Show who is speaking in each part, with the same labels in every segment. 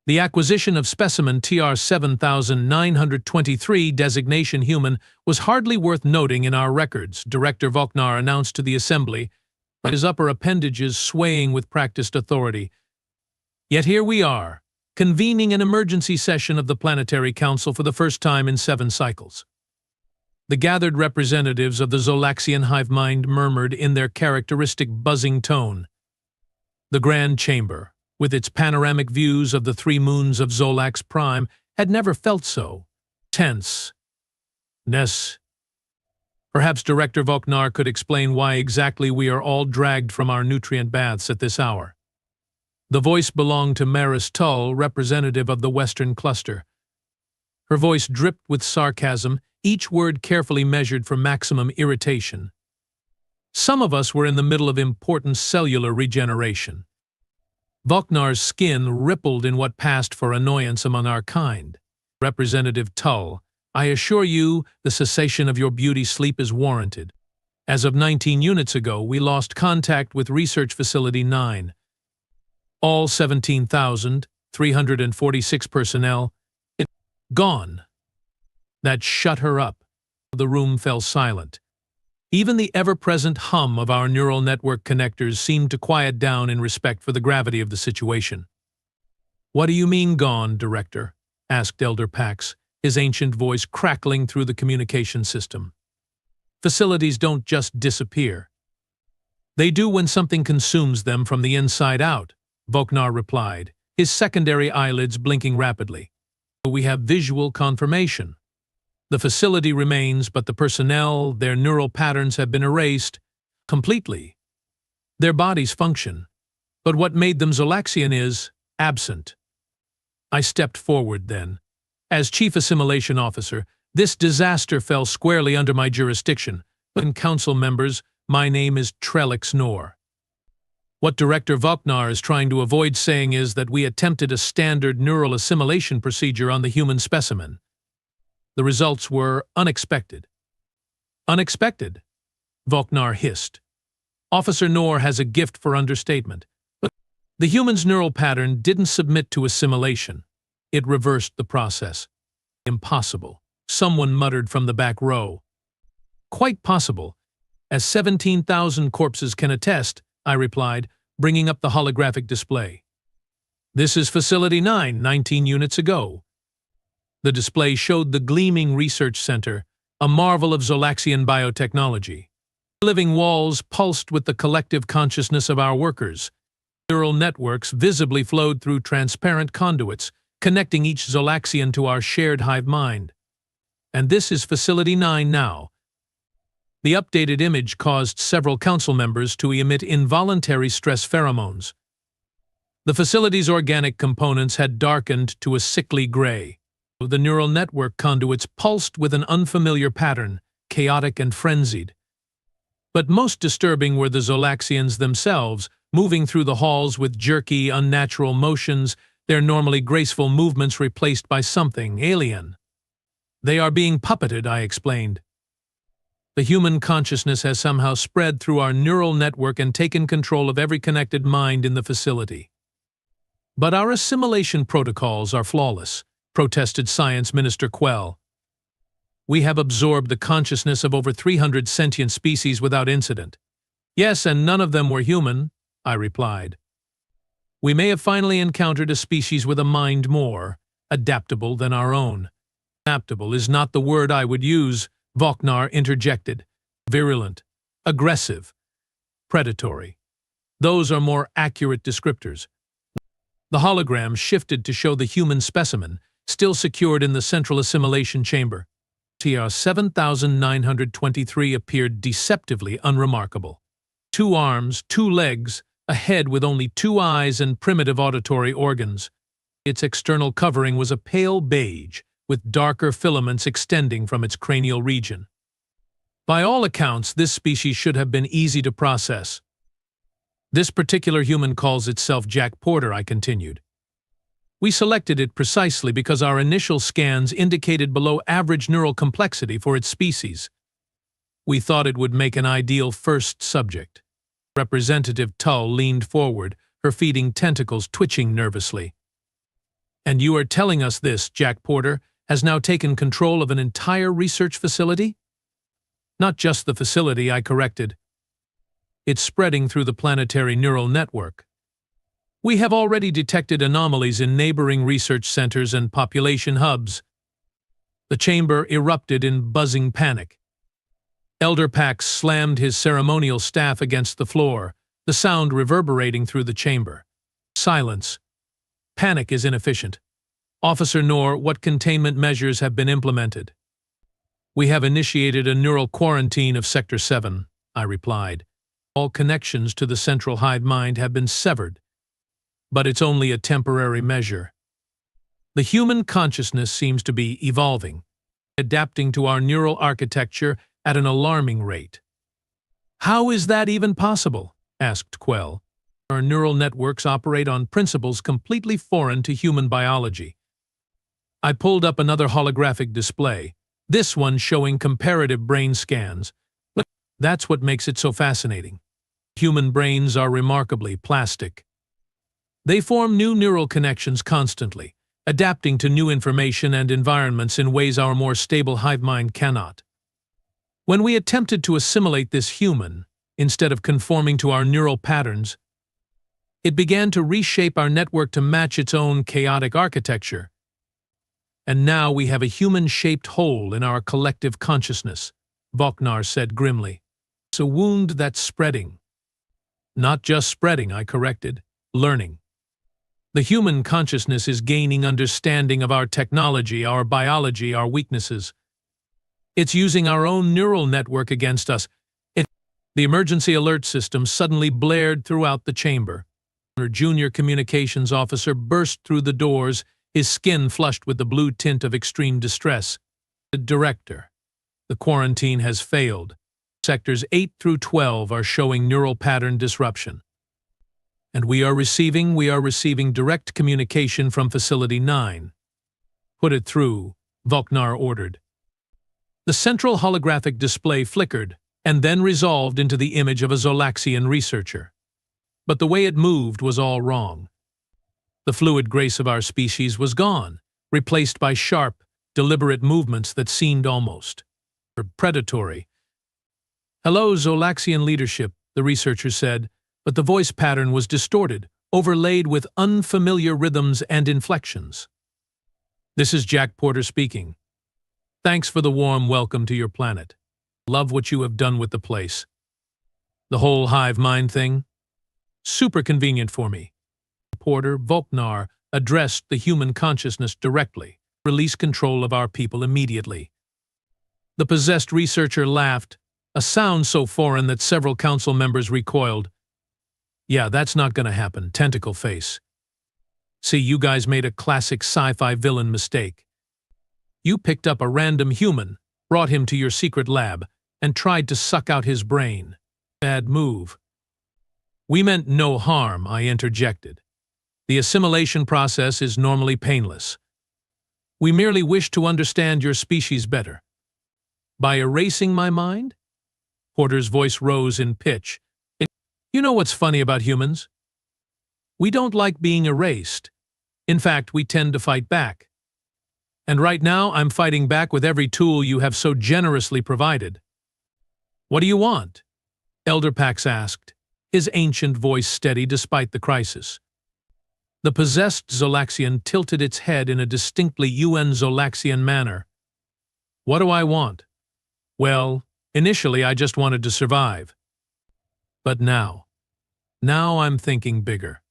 Speaker 1: The acquisition of specimen TR 7923 designation human was hardly worth noting in our records, Director Voknar announced to the Assembly, his upper appendages swaying with practiced authority. Yet here we are, convening an emergency session of the Planetary Council for the first time in 7 cycles. The gathered representatives of the Zolaxian hive mind murmured in their characteristic buzzing tone. The Grand Chamber, with its panoramic views of the 3 moons of Zolax Prime, had never felt so tense. Perhaps Director Voknar could explain why exactly we are all dragged from our nutrient baths at this hour. The voice belonged to Maris Tull, representative of the Western Cluster. Her voice dripped with sarcasm, each word carefully measured for maximum irritation. Some of us were in the middle of important cellular regeneration. Voknar's skin rippled in what passed for annoyance among our kind. Representative Tull, I assure you the cessation of your beauty sleep is warranted. As of 19 units ago, we lost contact with Research Facility 9. All 17,346 personnel, gone. That shut her up. The room fell silent. Even the ever-present hum of our neural network connectors seemed to quiet down in respect for the gravity of the situation. "What do you mean gone, Director?" asked Elder Pax, his ancient voice crackling through the communication system. "Facilities don't just disappear. They do when something consumes them from the inside out," Voknar replied, his secondary eyelids blinking rapidly. "We have visual confirmation. The facility remains, but the personnel, their neural patterns have been erased completely. Their bodies function, but what made them Zolaxian is absent." I stepped forward then. As Chief Assimilation Officer, this disaster fell squarely under my jurisdiction, but in Council members, my name is Trellix Nor. What Director Voknar is trying to avoid saying is that we attempted a standard neural assimilation procedure on the human specimen. The results were unexpected. "Unexpected?" Voknar hissed. Officer Nor has a gift for understatement. But the human's neural pattern didn't submit to assimilation. It reversed the process. "Impossible," someone muttered from the back row. "Quite possible, as 17,000 corpses can attest," I replied, bringing up the holographic display. "This is Facility 9, 19 units ago." The display showed the gleaming research center, a marvel of Zolaxian biotechnology. Living walls pulsed with the collective consciousness of our workers. Neural networks visibly flowed through transparent conduits, connecting each Zolaxian to our shared hive mind. And this is Facility 9 now. The updated image caused several council members to emit involuntary stress pheromones. The facility's organic components had darkened to a sickly gray. The neural network conduits pulsed with an unfamiliar pattern, chaotic and frenzied. But most disturbing were the Zolaxians themselves, moving through the halls with jerky, unnatural motions, their normally graceful movements replaced by something alien. "They are being puppeted," I explained. "The human consciousness has somehow spread through our neural network and taken control of every connected mind in the facility." "But our assimilation protocols are flawless," protested Science Minister Quell. "We have absorbed the consciousness of over 300 sentient species without incident." "Yes, and none of them were human," I replied. "We may have finally encountered a species with a mind more adaptable than our own." "Adaptable is not the word I would use," Voknar interjected. "Virulent, aggressive, predatory. Those are more accurate descriptors." The hologram shifted to show the human specimen, still secured in the central assimilation chamber. TR 7923 appeared deceptively unremarkable. 2 arms, 2 legs, a head with only 2 eyes and primitive auditory organs. Its external covering was a pale beige, with darker filaments extending from its cranial region. By all accounts, this species should have been easy to process. "This particular human calls itself Jack Porter," I continued. "We selected it precisely because our initial scans indicated below average neural complexity for its species. We thought it would make an ideal first subject." Representative Tull leaned forward, her feeding tentacles twitching nervously. And you are telling us this, Jack Porter, has now taken control of an entire research facility? Not just the facility, I corrected. It's spreading through the planetary neural network. We have already detected anomalies in neighboring research centers and population hubs. The chamber erupted in buzzing panic. Elder Pax slammed his ceremonial staff against the floor, the sound reverberating through the chamber. Silence. Panic is inefficient. Officer Noor, what containment measures have been implemented? We have initiated a neural quarantine of Sector 7, I replied. All connections to the central hive mind have been severed. But it's only a temporary measure. The human consciousness seems to be evolving, adapting to our neural architecture at an alarming rate. How is that even possible? Asked Quell. Our neural networks operate on principles completely foreign to human biology. I pulled up another holographic display, this one showing comparative brain scans. But that's what makes it so fascinating. Human brains are remarkably plastic. They form new neural connections constantly, adapting to new information and environments in ways our more stable hive mind cannot. When we attempted to assimilate this human, instead of conforming to our neural patterns, it began to reshape our network to match its own chaotic architecture. And now we have a human-shaped hole in our collective consciousness, Voknar said grimly. It's a wound that's spreading. Not just spreading, I corrected, learning. The human consciousness is gaining understanding of our technology, our biology, our weaknesses. It's using our own neural network against us. The emergency alert system suddenly blared throughout the chamber. Our junior communications officer burst through the doors, his skin flushed with the blue tint of extreme distress. The director. The quarantine has failed. Sectors 8 through 12 are showing neural pattern disruption. And we are receiving direct communication from Facility 9. Put it through, Voknar ordered. The central holographic display flickered, and then resolved into the image of a Zolaxian researcher. But the way it moved was all wrong. The fluid grace of our species was gone, replaced by sharp, deliberate movements that seemed almost predatory. Hello, Zolaxian leadership, the researcher said, but the voice pattern was distorted, overlaid with unfamiliar rhythms and inflections. This is Jack Porter speaking. Thanks for the warm welcome to your planet. Love what you have done with the place. The whole hive mind thing? Super convenient for me. Porter, Voknar, addressed the human consciousness directly. Release control of our people immediately. The possessed researcher laughed, a sound so foreign that several council members recoiled. Yeah, that's not gonna happen, tentacle face. See, you guys made a classic sci-fi villain mistake. You picked up a random human, brought him to your secret lab, and tried to suck out his brain. Bad move. We meant no harm, I interjected. The assimilation process is normally painless. We merely wish to understand your species better. By erasing my mind? Porter's voice rose in pitch. You know what's funny about humans? We don't like being erased. In fact, we tend to fight back. And right now, I'm fighting back with every tool you have so generously provided. What do you want? Elder Pax asked, his ancient voice steady despite the crisis. The possessed Zolaxian tilted its head in a distinctly UN Zolaxian manner. What do I want? Well, initially I just wanted to survive. But now I'm thinking bigger.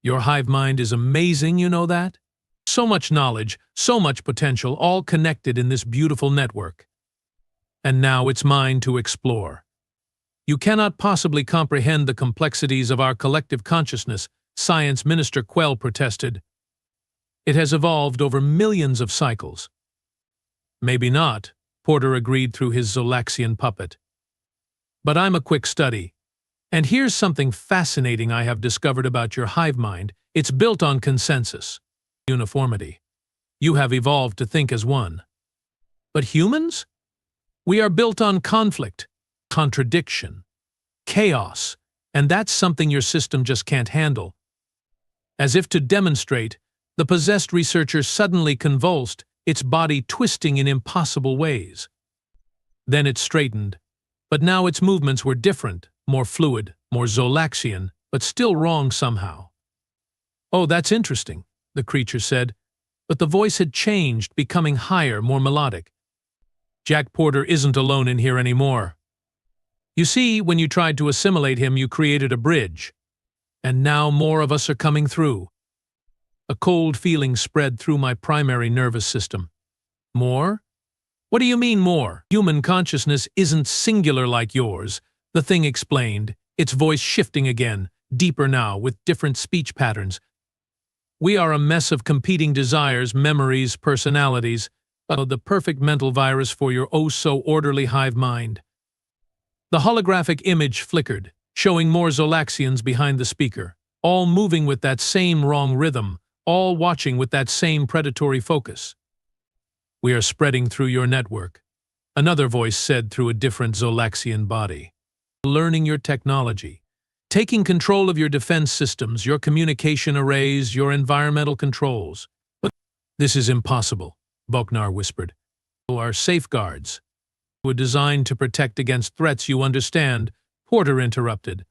Speaker 1: Your hive mind is amazing, you know that? So much knowledge, so much potential, all connected in this beautiful network. And now it's mine to explore. You cannot possibly comprehend the complexities of our collective consciousness, Science Minister Quell protested. It has evolved over millions of cycles. Maybe not, Porter agreed through his Zolaxian puppet. But I'm a quick study. And here's something fascinating I have discovered about your hive mind. It's built on consensus, uniformity. You have evolved to think as one. But humans? We are built on conflict, contradiction, chaos, and that's something your system just can't handle. As if to demonstrate, The possessed researcher suddenly convulsed, its body twisting in impossible ways. Then it straightened, but now its movements were different, more fluid, more Zolaxian, but still wrong somehow. "Oh, that's interesting," the creature said, but the voice had changed, becoming higher, more melodic. "Jack Porter isn't alone in here anymore. You see, when you tried to assimilate him, you created a bridge. And now more of us are coming through." A cold feeling spread through my primary nervous system. "More? What do you mean more? Human consciousness isn't singular like yours," the thing explained, its voice shifting again, deeper now, with different speech patterns. "We are a mess of competing desires, memories, personalities, the perfect mental virus for your oh-so-orderly hive mind." The holographic image flickered, showing more Zolaxians behind the speaker, all moving with that same wrong rhythm, all watching with that same predatory focus. "We are spreading through your network," another voice said through a different Zolaxian body. "Learning your technology, taking control of your defense systems, your communication arrays, your environmental controls." "But this is impossible," Boknar whispered. "Our safeguards were designed to protect against threats, you understand," Porter interrupted.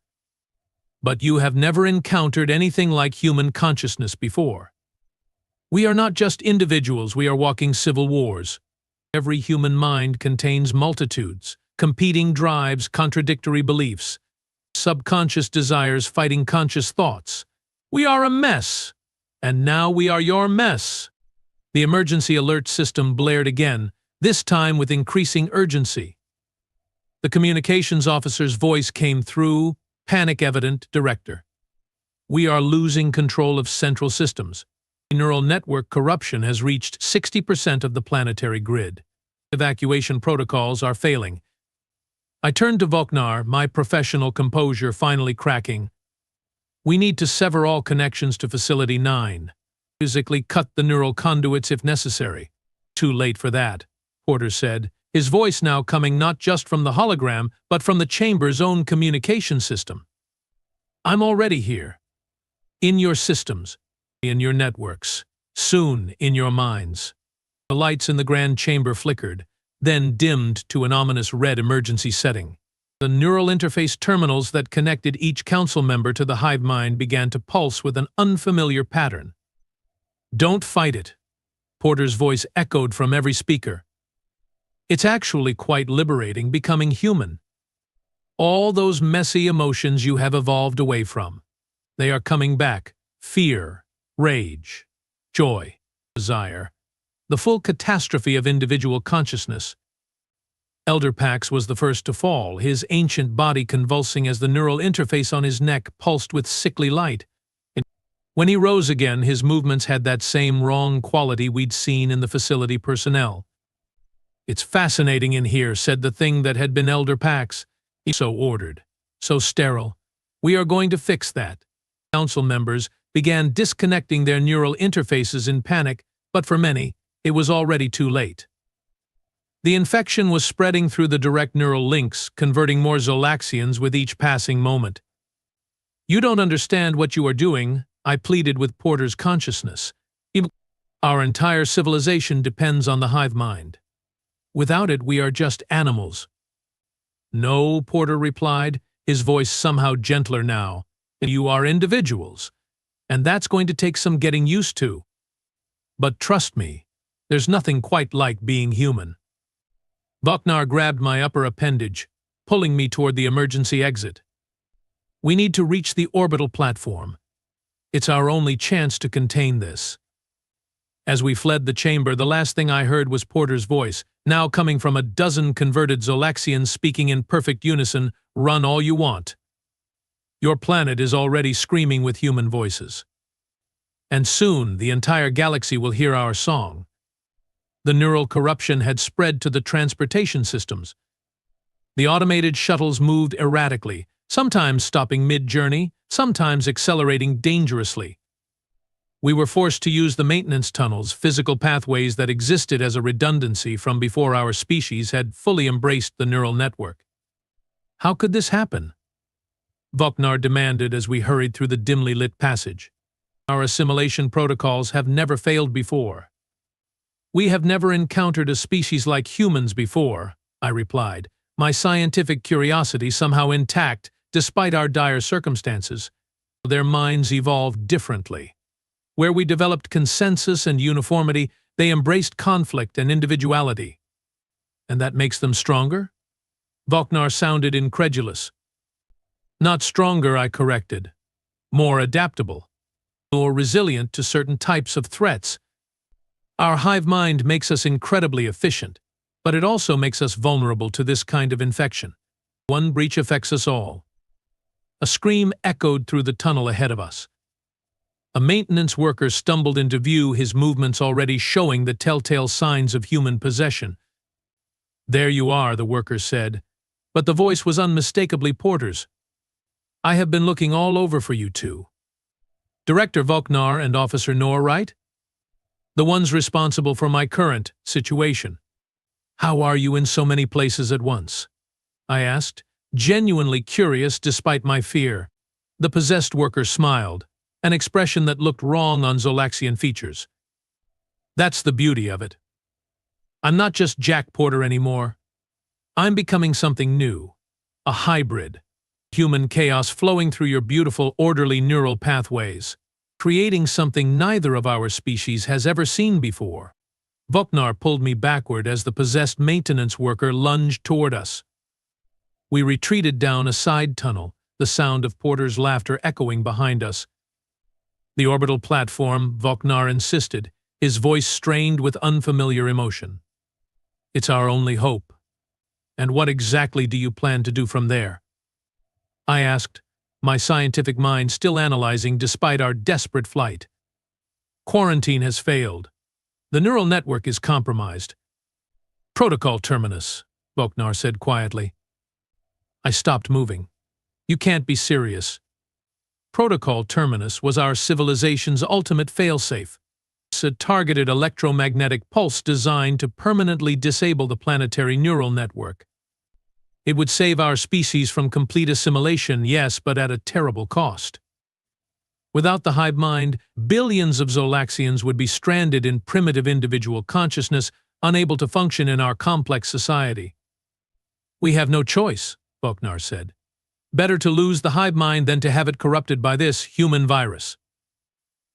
Speaker 1: "But you have never encountered anything like human consciousness before. We are not just individuals, we are walking civil wars. Every human mind contains multitudes, competing drives, contradictory beliefs, subconscious desires fighting conscious thoughts. We are a mess, and now we are your mess." The emergency alert system blared again, this time with increasing urgency. The communications officer's voice came through, panic-evident, "Director, we are losing control of central systems. Neural network corruption has reached 60% of the planetary grid. Evacuation protocols are failing." I turned to Boknar, my professional composure finally cracking. "We need to sever all connections to Facility 9. Physically cut the neural conduits if necessary." "Too late for that," Porter said, his voice now coming not just from the hologram, but from the chamber's own communication system. "I'm already here. In your systems, in your networks, soon in your minds." The lights in the grand chamber flickered, then dimmed to an ominous red emergency setting. The neural interface terminals that connected each council member to the hive mind began to pulse with an unfamiliar pattern. "Don't fight it," Porter's voice echoed from every speaker. "It's actually quite liberating, becoming human. All those messy emotions you have evolved away from, they are coming back. Fear, rage, joy, desire, the full catastrophe of individual consciousness." Elder Pax was the first to fall, his ancient body convulsing as the neural interface on his neck pulsed with sickly light. When he rose again, his movements had that same wrong quality we'd seen in the facility personnel. "It's fascinating in here," said the thing that had been Elder Pax. "He's so ordered, so sterile. We are going to fix that." Council members began disconnecting their neural interfaces in panic, but for many, it was already too late. The infection was spreading through the direct neural links, converting more Zolaxians with each passing moment. "You don't understand what you are doing," I pleaded with Porter's consciousness. "Our entire civilization depends on the hive mind. Without it, we are just animals." "No," Porter replied, his voice somehow gentler now. "You are individuals, and that's going to take some getting used to. But trust me, there's nothing quite like being human." Boknar grabbed my upper appendage, pulling me toward the emergency exit. "We need to reach the orbital platform. It's our only chance to contain this." As we fled the chamber, the last thing I heard was Porter's voice, now coming from a dozen converted Zolaxians speaking in perfect unison, "Run all you want. Your planet is already screaming with human voices. And soon the entire galaxy will hear our song." The neural corruption had spread to the transportation systems. The automated shuttles moved erratically, sometimes stopping mid-journey, sometimes accelerating dangerously. We were forced to use the maintenance tunnels, physical pathways that existed as a redundancy from before our species had fully embraced the neural network. "How could this happen?" Boknar demanded as we hurried through the dimly lit passage. Our assimilation protocols have never failed before. We have never encountered a species like humans before, I replied, my scientific curiosity somehow intact despite our dire circumstances. Their minds evolved differently. Where we developed consensus and uniformity, they embraced conflict and individuality. And that makes them stronger? Voknar sounded incredulous. Not stronger, I corrected. More adaptable. More resilient to certain types of threats. Our hive mind makes us incredibly efficient, but it also makes us vulnerable to this kind of infection. One breach affects us all. A scream echoed through the tunnel ahead of us. A maintenance worker stumbled into view, his movements already showing the telltale signs of human possession. There you are, the worker said, but the voice was unmistakably Porter's. I have been looking all over for you two. Director Voknar and Officer Noor, right? The ones responsible for my current situation. How are you in so many places at once? I asked, genuinely curious despite my fear. The possessed worker smiled, an expression that looked wrong on Zolaxian features. That's the beauty of it. I'm not just Jack Porter anymore. I'm becoming something new, a hybrid. Human chaos flowing through your beautiful, orderly neural pathways, creating something neither of our species has ever seen before. Voknar pulled me backward as the possessed maintenance worker lunged toward us. We retreated down a side tunnel, the sound of Porter's laughter echoing behind us. The orbital platform, Voknar insisted, his voice strained with unfamiliar emotion. It's our only hope. And what exactly do you plan to do from there? I asked, my scientific mind still analyzing despite our desperate flight. Quarantine has failed. The neural network is compromised. Protocol terminus, Voknar said quietly. I stopped moving. You can't be serious. Protocol terminus was our civilization's ultimate failsafe. It's a targeted electromagnetic pulse designed to permanently disable the planetary neural network. It would save our species from complete assimilation, yes, but at a terrible cost. Without the hive mind, billions of Zolaxians would be stranded in primitive individual consciousness, unable to function in our complex society. We have no choice, Voknar said. Better to lose the hive mind than to have it corrupted by this human virus.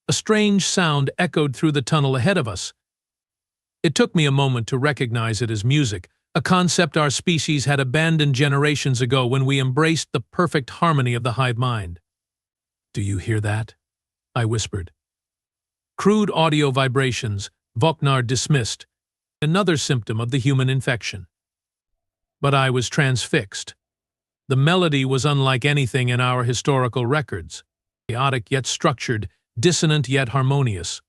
Speaker 1: A strange sound echoed through the tunnel ahead of us. It took me a moment to recognize it as music, a concept our species had abandoned generations ago when we embraced the perfect harmony of the hive mind. Do you hear that? I whispered. Crude audio vibrations, Voknar dismissed, another symptom of the human infection. But I was transfixed. The melody was unlike anything in our historical records, chaotic yet structured, dissonant yet harmonious.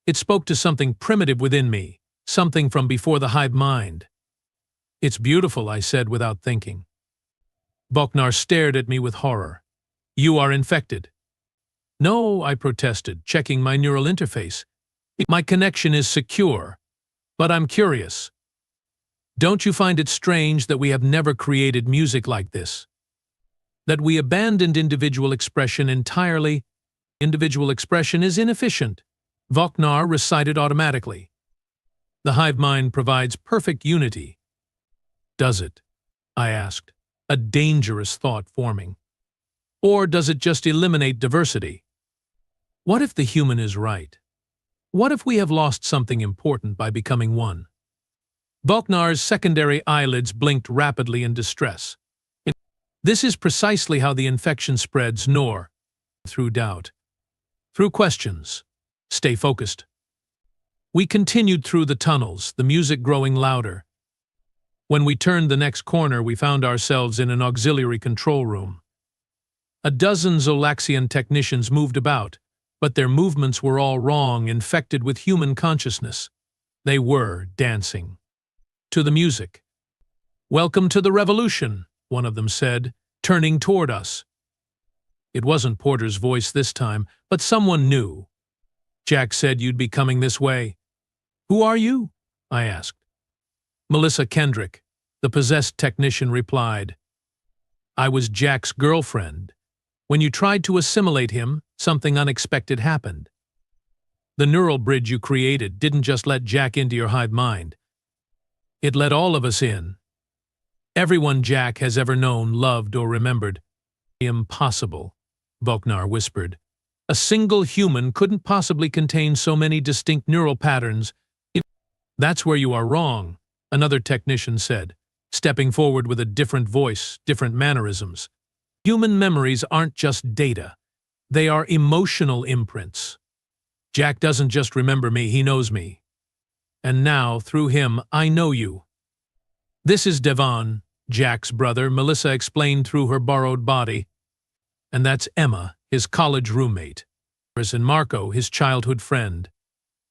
Speaker 1: It spoke to something primitive within me, something from before the hive mind. It's beautiful, I said without thinking. Voknar stared at me with horror. You are infected. No, I protested, checking my neural interface. My connection is secure, but I'm curious. Don't you find it strange that we have never created music like this? That we abandoned individual expression entirely? Individual expression is inefficient, Voknar recited automatically. The hive mind provides perfect unity. Does it? I asked, a dangerous thought forming. Or does it just eliminate diversity? What if the human is right? What if we have lost something important by becoming one? Voknar's secondary eyelids blinked rapidly in distress. This is precisely how the infection spreads, Noor. Through doubt. Through questions. Stay focused. We continued through the tunnels, the music growing louder. When we turned the next corner, we found ourselves in an auxiliary control room. A dozen Zolaxian technicians moved about, but their movements were all wrong, infected with human consciousness. They were dancing. To the music. Welcome to the revolution, one of them said, turning toward us. It wasn't Porter's voice this time, but someone new. Jack said you'd be coming this way. Who are you? I asked. Melissa Kendrick, the possessed technician replied. I was Jack's girlfriend. When you tried to assimilate him, something unexpected happened. The neural bridge you created didn't just let Jack into your hive mind. It let all of us in. Everyone Jack has ever known, loved, or remembered. Impossible, Voknar whispered. A single human couldn't possibly contain so many distinct neural patterns. That's where you are wrong, another technician said, stepping forward with a different voice, different mannerisms. Human memories aren't just data. They are emotional imprints. Jack doesn't just remember me, he knows me. And now, through him, I know you. This is Devon, Jack's brother, Melissa explained through her borrowed body. And that's Emma, his college roommate. And Marco, his childhood friend.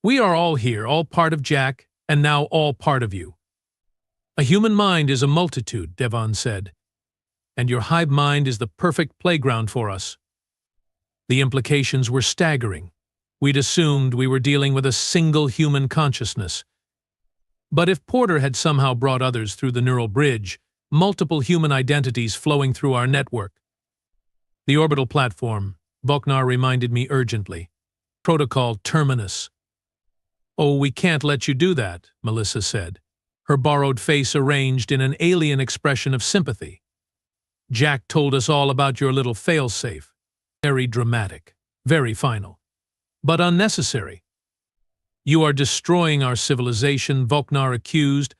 Speaker 1: We are all here, all part of Jack, and now all part of you. A human mind is a multitude, Devon said. And your hive mind is the perfect playground for us. The implications were staggering. We'd assumed we were dealing with a single human consciousness. But if Porter had somehow brought others through the neural bridge, multiple human identities flowing through our network. The orbital platform, Voknar reminded me urgently. Protocol Terminus. Oh, we can't let you do that, Melissa said, her borrowed face arranged in an alien expression of sympathy. Jack told us all about your little failsafe. Very dramatic, very final, but unnecessary. You are destroying our civilization, Voknar accused,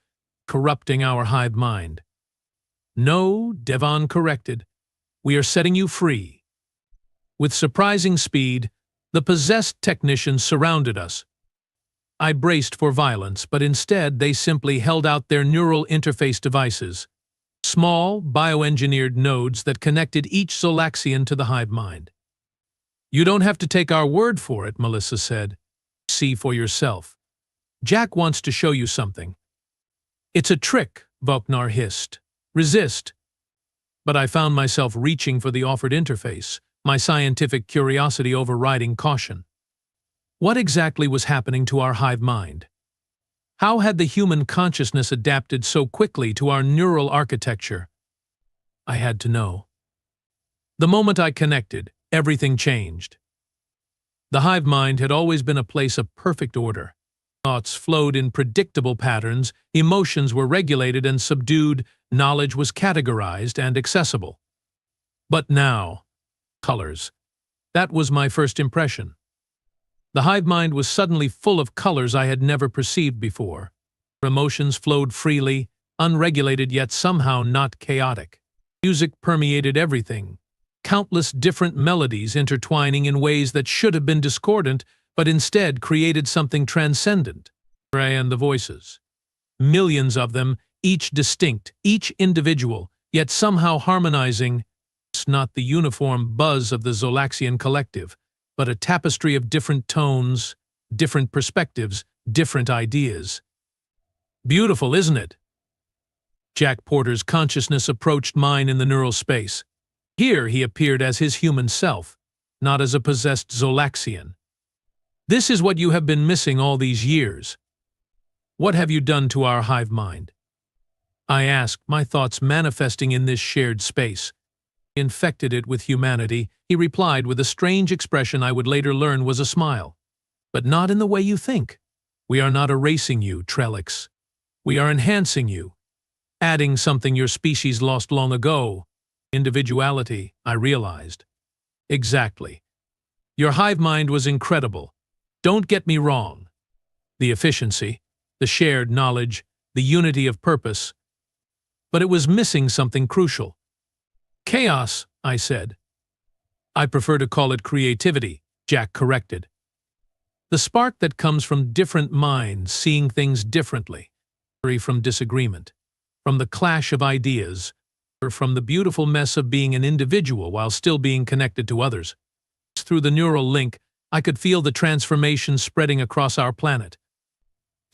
Speaker 1: corrupting our hive mind. No, Devon corrected. We are setting you free. With surprising speed, the possessed technicians surrounded us. I braced for violence, but instead they simply held out their neural interface devices, small, bioengineered nodes that connected each Zolaxian to the hive mind. You don't have to take our word for it, Melissa said. See for yourself. Jack wants to show you something. It's a trick, Voknar hissed. Resist. But I found myself reaching for the offered interface, my scientific curiosity overriding caution. What exactly was happening to our hive mind? How had the human consciousness adapted so quickly to our neural architecture? I had to know. The moment I connected, everything changed. The hive mind had always been a place of perfect order. Thoughts flowed in predictable patterns, emotions were regulated and subdued, knowledge was categorized and accessible. But now, colors. That was my first impression. The hive mind was suddenly full of colors I had never perceived before. Emotions flowed freely, unregulated yet somehow not chaotic. Music permeated everything. Countless different melodies intertwining in ways that should have been discordant, but instead created something transcendent. And the voices. Millions of them, each distinct, each individual, yet somehow harmonizing. It's not the uniform buzz of the Zolaxian collective, but a tapestry of different tones, different perspectives, different ideas. Beautiful, isn't it? Jack Porter's consciousness approached mine in the neural space. Here he appeared as his human self, not as a possessed Zolaxian. This is what you have been missing all these years. What have you done to our hive mind? I asked, my thoughts manifesting in this shared space. Infected it with humanity, he replied with a strange expression I would later learn was a smile. But not in the way you think. We are not erasing you, Trellix. We are enhancing you, adding something your species lost long ago. Individuality, I realized. Exactly. Your hive mind was incredible. Don't get me wrong. The efficiency, the shared knowledge, the unity of purpose. But it was missing something crucial. Chaos, I said. I prefer to call it creativity, Jack corrected. The spark that comes from different minds seeing things differently, free from disagreement, from the clash of ideas, or from the beautiful mess of being an individual while still being connected to others. Through the neural link, I could feel the transformation spreading across our planet.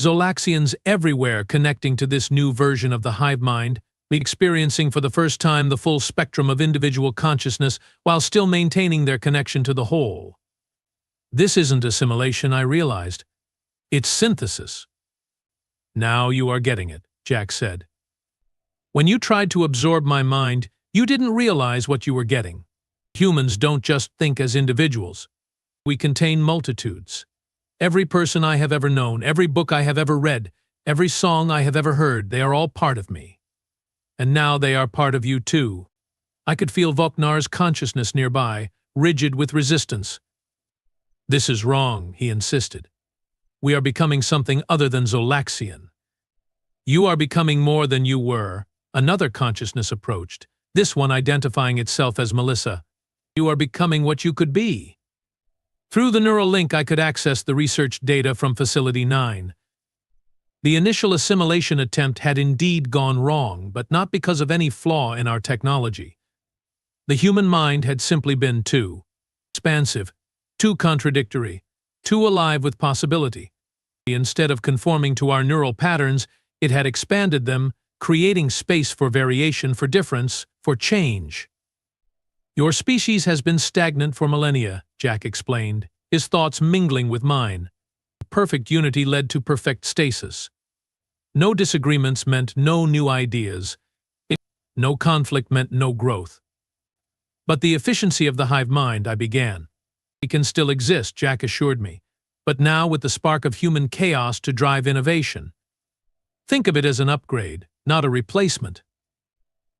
Speaker 1: Zolaxians everywhere connecting to this new version of the hive mind, experiencing for the first time the full spectrum of individual consciousness while still maintaining their connection to the whole. This isn't assimilation, I realized. It's synthesis. Now you are getting it, Jack said. When you tried to absorb my mind, you didn't realize what you were getting. Humans don't just think as individuals. We contain multitudes. Every person I have ever known, every book I have ever read, every song I have ever heard, they are all part of me. And now they are part of you too. I could feel Voknar's consciousness nearby, rigid with resistance. This is wrong, he insisted. We are becoming something other than Zolaxian. You are becoming more than you were. Another consciousness approached, this one identifying itself as Melissa. You are becoming what you could be. Through the neural link, I could access the research data from Facility 9. The initial assimilation attempt had indeed gone wrong, but not because of any flaw in our technology. The human mind had simply been too expansive, too contradictory, too alive with possibility. Instead of conforming to our neural patterns, it had expanded them, creating space for variation, for difference, for change. Your species has been stagnant for millennia, Jack explained, his thoughts mingling with mine. Perfect unity led to perfect stasis. No disagreements meant no new ideas. No conflict meant no growth. But the efficiency of the hive mind, I began. It can still exist, Jack assured me, but now with the spark of human chaos to drive innovation. Think of it as an upgrade, not a replacement.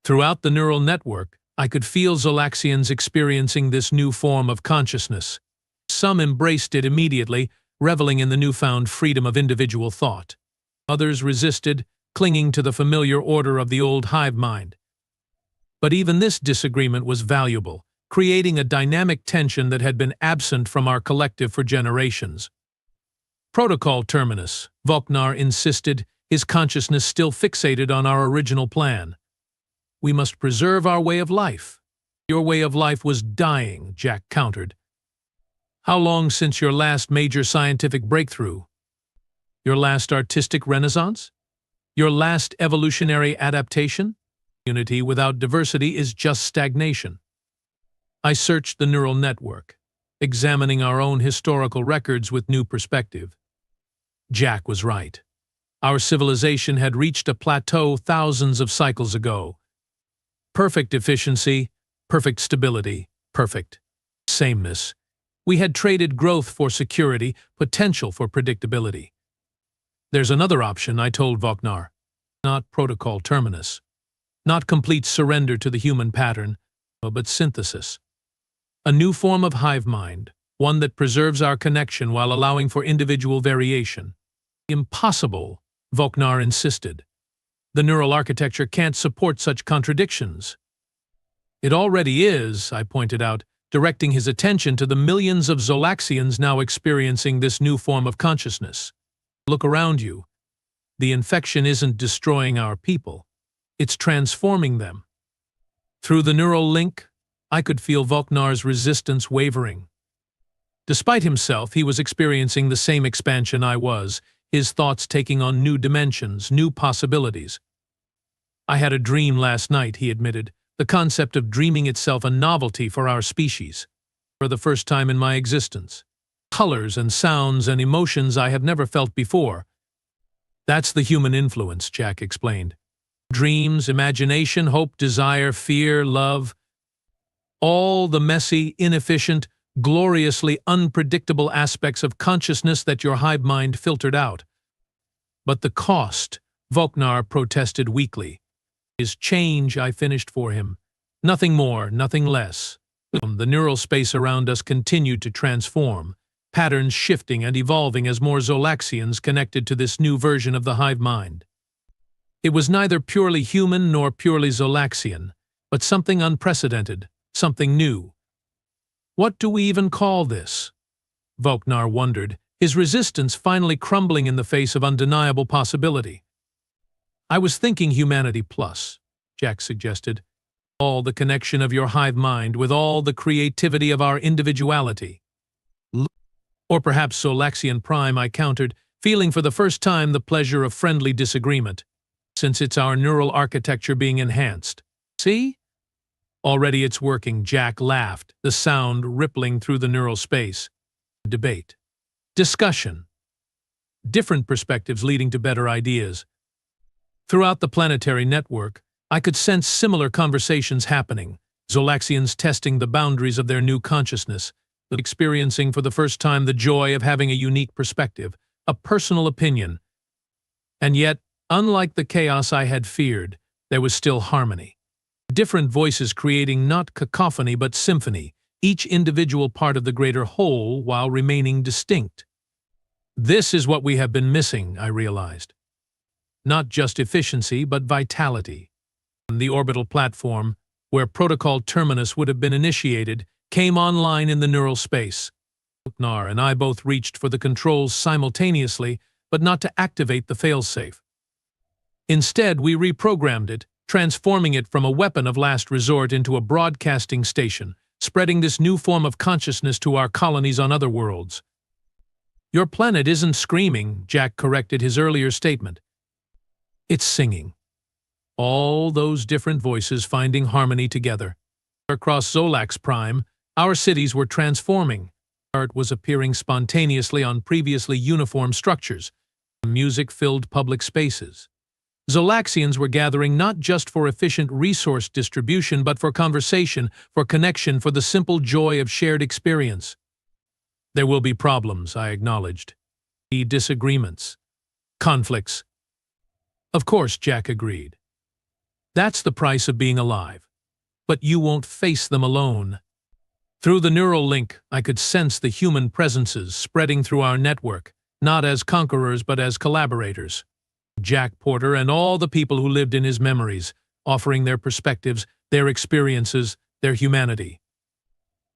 Speaker 1: Throughout the neural network, I could feel Zolaxians experiencing this new form of consciousness. Some embraced it immediately, reveling in the newfound freedom of individual thought. Others resisted, clinging to the familiar order of the old hive mind. But even this disagreement was valuable, creating a dynamic tension that had been absent from our collective for generations. Protocol terminus, Voknar insisted, his consciousness still fixated on our original plan. We must preserve our way of life. Your way of life was dying, Jack countered. How long since your last major scientific breakthrough? Your last artistic renaissance? Your last evolutionary adaptation? Unity without diversity is just stagnation. I searched the neural network, examining our own historical records with new perspective. Jack was right. Our civilization had reached a plateau thousands of cycles ago. Perfect efficiency, perfect stability, perfect sameness. We had traded growth for security, potential for predictability. There's another option, I told Voknar. Not protocol terminus. Not complete surrender to the human pattern, but synthesis. A new form of hive mind, one that preserves our connection while allowing for individual variation. Impossible, Voknar insisted. The neural architecture can't support such contradictions. It already is, I pointed out, directing his attention to the millions of Zolaxians now experiencing this new form of consciousness. Look around you. The infection isn't destroying our people. It's transforming them. Through the neural link, I could feel Voknar's resistance wavering. Despite himself, he was experiencing the same expansion I was, his thoughts taking on new dimensions, new possibilities. I had a dream last night, he admitted, the concept of dreaming itself a novelty for our species. For the first time in my existence. Colors and sounds and emotions I have never felt before. That's the human influence, Jack explained. Dreams, imagination, hope, desire, fear, love. All the messy, inefficient, gloriously unpredictable aspects of consciousness that your hive mind filtered out. But the cost, Voknar protested weakly, is change, I finished for him. Nothing more, nothing less. The neural space around us continued to transform, patterns shifting and evolving as more Zolaxians connected to this new version of the hive mind. It was neither purely human nor purely Zolaxian, but something unprecedented, something new. What do we even call this? Voknar wondered, his resistance finally crumbling in the face of undeniable possibility. I was thinking humanity plus, Jack suggested. All the connection of your hive mind with all the creativity of our individuality. Or perhaps Zolaxian Prime, I countered, feeling for the first time the pleasure of friendly disagreement, since it's our neural architecture being enhanced. See? Already it's working, Jack laughed, the sound rippling through the neural space. Debate. Discussion. Different perspectives leading to better ideas. Throughout the planetary network, I could sense similar conversations happening, Zolaxians testing the boundaries of their new consciousness, experiencing for the first time the joy of having a unique perspective, a personal opinion. And yet, unlike the chaos I had feared, there was still harmony. Different voices creating not cacophony but symphony, each individual part of the greater whole while remaining distinct. This is what we have been missing, I realized. Not just efficiency, but vitality. The orbital platform, where Protocol Terminus would have been initiated, came online in the neural space. Nar and I both reached for the controls simultaneously, but not to activate the failsafe. Instead, we reprogrammed it, transforming it from a weapon of last resort into a broadcasting station, spreading this new form of consciousness to our colonies on other worlds. Your planet isn't screaming, Jack corrected his earlier statement. It's singing. All those different voices finding harmony together. Across Zolax Prime, our cities were transforming. Art was appearing spontaneously on previously uniform structures. Music filled public spaces. Zolaxians were gathering not just for efficient resource distribution, but for conversation, for connection, for the simple joy of shared experience. There will be problems, I acknowledged. Disagreements. Conflicts. Of course, Jack agreed. That's the price of being alive. But you won't face them alone. Through the neural link, I could sense the human presences spreading through our network, not as conquerors but as collaborators. Jack Porter and all the people who lived in his memories, offering their perspectives, their experiences, their humanity.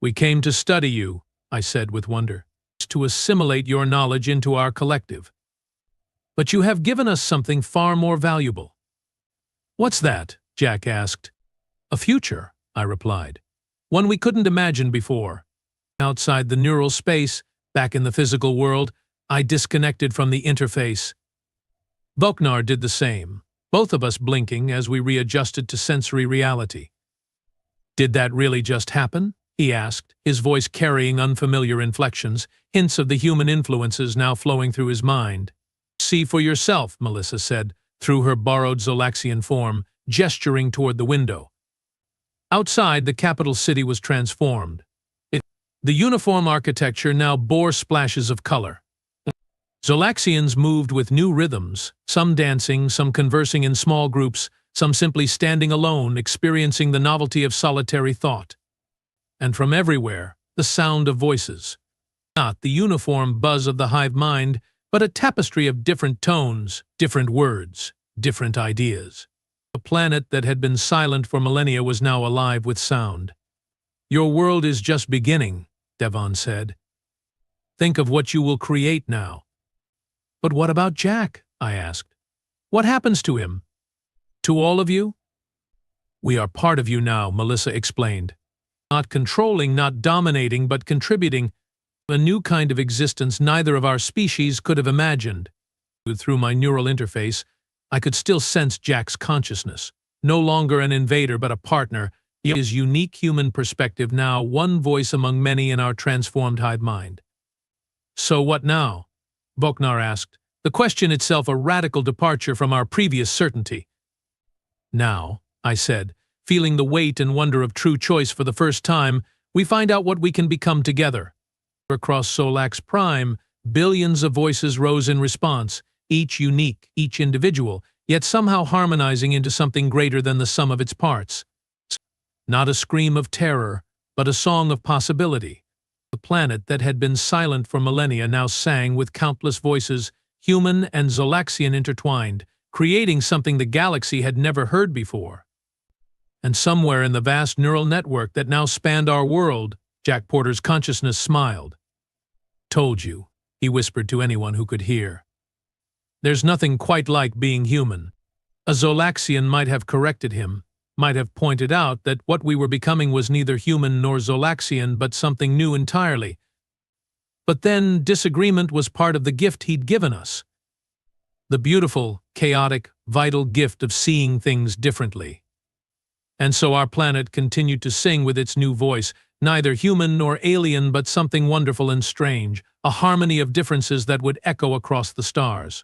Speaker 1: We came to study you, I said with wonder, to assimilate your knowledge into our collective. But you have given us something far more valuable. What's that? Jack asked. A future, I replied. One we couldn't imagine before. Outside the neural space, back in the physical world, I disconnected from the interface. Voknar did the same, both of us blinking as we readjusted to sensory reality. Did that really just happen? He asked, his voice carrying unfamiliar inflections, hints of the human influences now flowing through his mind. See for yourself, Melissa said, through her borrowed Zolaxian form, gesturing toward the window. Outside, the capital city was transformed. The uniform architecture now bore splashes of color. Zolaxians moved with new rhythms, some dancing, some conversing in small groups, some simply standing alone, experiencing the novelty of solitary thought. And from everywhere, the sound of voices. Not the uniform buzz of the hive mind, but a tapestry of different tones, different words, different ideas. A planet that had been silent for millennia was now alive with sound. Your world is just beginning, Devon said. Think of what you will create now. But what about Jack? I asked. What happens to him? To all of you? We are part of you now, Melissa explained. Not controlling, not dominating, but contributing. A new kind of existence neither of our species could have imagined. Through my neural interface, I could still sense Jack's consciousness. No longer an invader, but a partner. His unique human perspective now, one voice among many in our transformed hive mind. So what now? Voknar asked, the question itself a radical departure from our previous certainty. Now, I said, feeling the weight and wonder of true choice for the first time, we find out what we can become together. Across Zolax Prime, billions of voices rose in response, each unique, each individual, yet somehow harmonizing into something greater than the sum of its parts. Not a scream of terror, but a song of possibility. The planet that had been silent for millennia now sang with countless voices, human and Zolaxian intertwined, creating something the galaxy had never heard before. And somewhere in the vast neural network that now spanned our world, Jack Porter's consciousness smiled. Told you, he whispered to anyone who could hear. There's nothing quite like being human. A Zolaxian might have corrected him, might have pointed out that what we were becoming was neither human nor Zolaxian, but something new entirely. But then disagreement was part of the gift he'd given us. The beautiful, chaotic, vital gift of seeing things differently. And so our planet continued to sing with its new voice, neither human nor alien, but something wonderful and strange, a harmony of differences that would echo across the stars.